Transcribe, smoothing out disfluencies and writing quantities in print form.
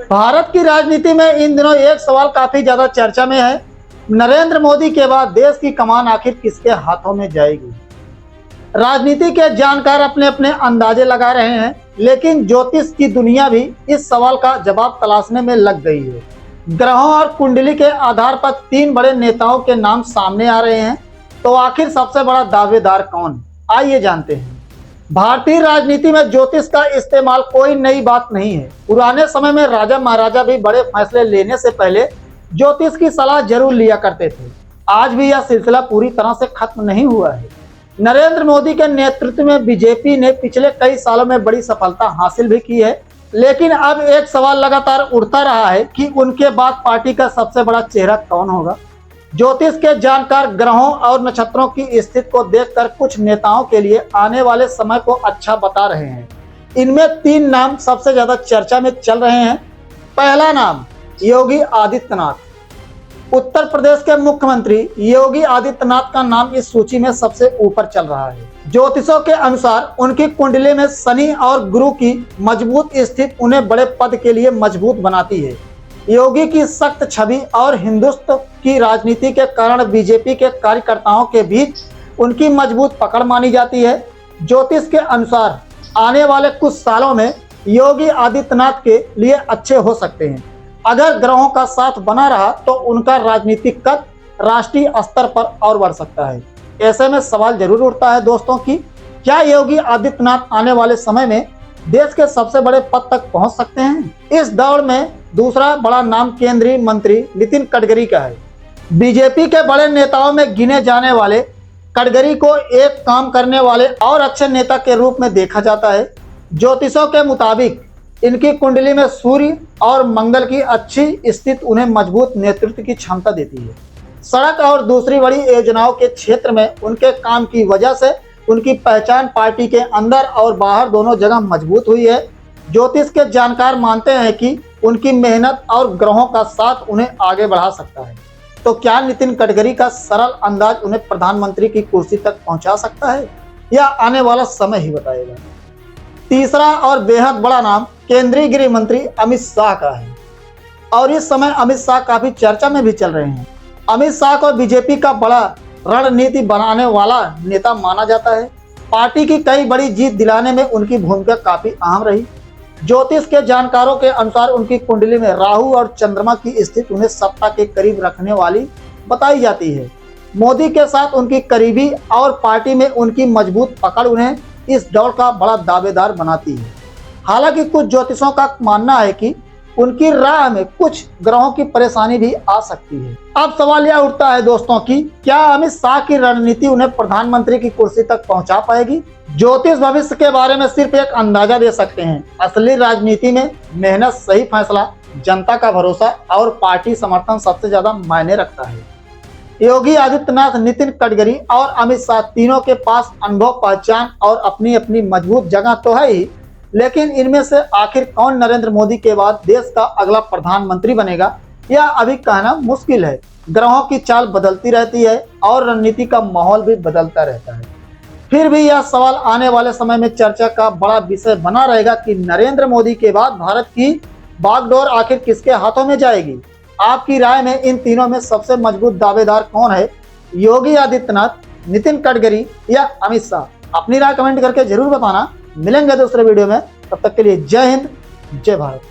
भारत की राजनीति में इन दिनों एक सवाल काफी ज्यादा चर्चा में है। नरेंद्र मोदी के बाद देश की कमान आखिर किसके हाथों में जाएगी। राजनीति के जानकार अपने अपने अंदाजे लगा रहे हैं, लेकिन ज्योतिष की दुनिया भी इस सवाल का जवाब तलाशने में लग गई है। ग्रहों और कुंडली के आधार पर तीन बड़े नेताओं के नाम सामने आ रहे हैं, तो आखिर सबसे बड़ा दावेदार कौन, आइए जानते हैं। भारतीय राजनीति में ज्योतिष का इस्तेमाल कोई नई बात नहीं है। पुराने समय में राजा महाराजा भी बड़े फैसले लेने से पहले ज्योतिष की सलाह जरूर लिया करते थे। आज भी यह सिलसिला पूरी तरह से खत्म नहीं हुआ है। नरेंद्र मोदी के नेतृत्व में बीजेपी ने पिछले कई सालों में बड़ी सफलता हासिल भी की है, लेकिन अब एक सवाल लगातार उठता रहा है कि उनके बाद पार्टी का सबसे बड़ा चेहरा कौन होगा। ज्योतिष के जानकार ग्रहों और नक्षत्रों की स्थिति को देखकर कुछ नेताओं के लिए आने वाले समय को अच्छा बता रहे हैं। इनमें तीन नाम सबसे ज्यादा चर्चा में चल रहे हैं। पहला नाम योगी आदित्यनाथ। उत्तर प्रदेश के मुख्यमंत्री योगी आदित्यनाथ का नाम इस सूची में सबसे ऊपर चल रहा है। ज्योतिषों के अनुसार उनकी कुंडली में शनि और गुरु की मजबूत स्थिति उन्हें बड़े पद के लिए मजबूत बनाती है। योगी की सख्त छवि और हिंदुत्व की राजनीति के कारण बीजेपी के कार्यकर्ताओं के बीच उनकी मजबूत पकड़ मानी जाती है। ज्योतिष के अनुसार आने वाले कुछ सालों में योगी आदित्यनाथ के लिए अच्छे हो सकते हैं। अगर ग्रहों का साथ बना रहा तो उनका राजनीतिक कद राष्ट्रीय स्तर पर और बढ़ सकता है। ऐसे में सवाल जरूर उठता है दोस्तों कि क्या योगी आदित्यनाथ आने वाले समय में देश के सबसे बड़े पद तक पहुंच सकते हैं। इस दौड़ में दूसरा बड़ा नाम केंद्रीय मंत्री नितिन गडकरी का है। बीजेपी के बड़े नेताओं में गिने जाने वाले गडकरी को एक काम करने वाले और अच्छे नेता के रूप में देखा जाता है। ज्योतिषों के मुताबिक इनकी कुंडली में सूर्य और मंगल की अच्छी स्थिति उन्हें मजबूत नेतृत्व की क्षमता देती है। सड़क और दूसरी बड़ी योजनाओं के क्षेत्र में उनके काम की वजह से उनकी पहचान पार्टी के अंदर और बाहर दोनों जगह मजबूत हुई है। ज्योतिष के जानकार मानते हैं कि उनकी मेहनत और ग्रहों का साथ उन्हें आगे बढ़ा सकता है। तो क्या नितिन गडकरी का सरल अंदाज उन्हें प्रधानमंत्री की कुर्सी तक पहुंचा सकता है, या आने वाला समय ही बताएगा। तीसरा और बेहद बड़ा नाम केंद्रीय गृह मंत्री अमित शाह का है, और इस समय अमित शाह काफी चर्चा में भी चल रहे हैं। अमित शाह को बीजेपी का बड़ा रणनीति बनाने वाला नेता माना जाता है। पार्टी की कई बड़ी जीत दिलाने में उनकी भूमिका काफी अहम रही। ज्योतिष के जानकारों के अनुसार उनकी कुंडली में राहु और चंद्रमा की स्थिति उन्हें सत्ता के करीब रखने वाली बताई जाती है। मोदी के साथ उनकी करीबी और पार्टी में उनकी मजबूत पकड़ उन्हें इस दौड़ का बड़ा दावेदार बनाती है। हालांकि कुछ ज्योतिषों का मानना है कि उनकी राह में कुछ ग्रहों की परेशानी भी आ सकती है। अब सवाल यह उठता है दोस्तों कि क्या अमित शाह की रणनीति उन्हें प्रधानमंत्री की कुर्सी तक पहुंचा पाएगी। ज्योतिष भविष्य के बारे में सिर्फ एक अंदाजा दे सकते हैं। असली राजनीति में मेहनत, सही फैसला, जनता का भरोसा और पार्टी समर्थन सबसे ज्यादा मायने रखता है। योगी आदित्यनाथ, नितिन गडकरी और अमित शाह तीनों के पास अनुभव, पहचान और अपनी अपनी मजबूत जगह तो है ही, लेकिन इनमें से आखिर कौन नरेंद्र मोदी के बाद देश का अगला प्रधानमंत्री बनेगा, यह अभी कहना मुश्किल है। ग्रहों की चाल बदलती रहती है और रणनीति का माहौल भी बदलता रहता है। फिर भी यह सवाल आने वाले समय में चर्चा का बड़ा विषय बना रहेगा कि नरेंद्र मोदी के बाद भारत की बागडोर आखिर किसके हाथों में जाएगी। आपकी राय में इन तीनों में सबसे मजबूत दावेदार कौन है, योगी आदित्यनाथ, नितिन गडकरी या अमित शाह। अपनी राय कमेंट करके जरूर बताना। मिलेंगे दूसरे वीडियो में, तब तक के लिए जय हिंद, जय भारत।